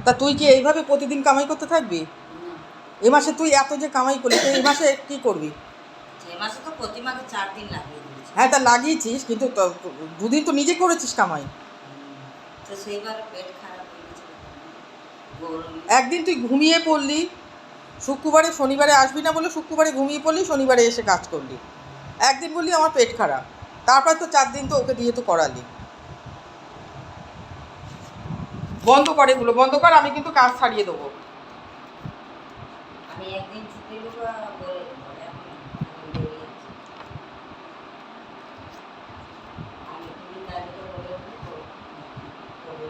তা তুই কি এইভাবে প্রতিদিন কামাই করতে থাকবি? এ মাসে তুই এত যে কামাই করলি, তুই এই মাসে কী করবি? এই মাসে তো প্রতি মাসে 4 দিন লাগিয়ে দিয়েছি। হ্যাঁ, তা লাগিয়েছিস, কিন্তু দুদিন তো নিজে করেছিস কামাই। তো সেইবার পেট খারাপ হয়ে গেছে গরমে। একদিন তুই ঘুমিয়ে পড়লি, শুক্রবারে শনিবারে আসবি না বলে শুক্রবারে ঘুমিয়ে পড়লি, শনিবারে এসে কাজ করলি। একদিন বললি আমার পেট খারাপ, তারপর তো 4 দিন তো ওকে দিয়ে তো করালি। বন্ধ কর এগুলো, বন্ধ কর, আমি কিন্তু কাজ ছাড়িয়ে দেবো। আমি একদিন ছুটি নেবো বলে দেবো, এখন দেরি আছে। আমি 20 তারিখে বলে দেবো করবে।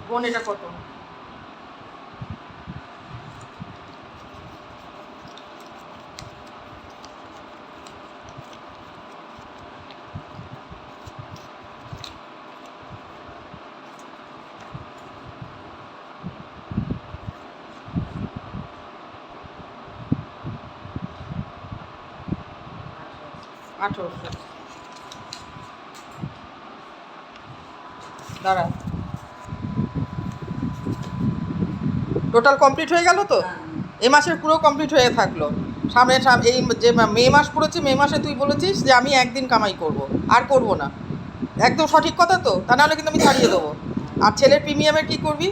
বোন, এটা কত? আচ্ছা। 1800। দাঁড়া, টোটাল কমপ্লিট হয়ে গেল তো? এ মাসের পুরো কমপ্লিট হয়ে থাকলো। সামনে এই যে মে মাস পড়েছে, মে মাসে তুই বলেছিস যে আমি একদিন কামাই করব, আর করব না। একদম সঠিক কথা তো? তা নাহলে কিন্তু আমি ছাড়িয়ে দেবো। আর ছেলের প্রিমিয়ামের কী করবি?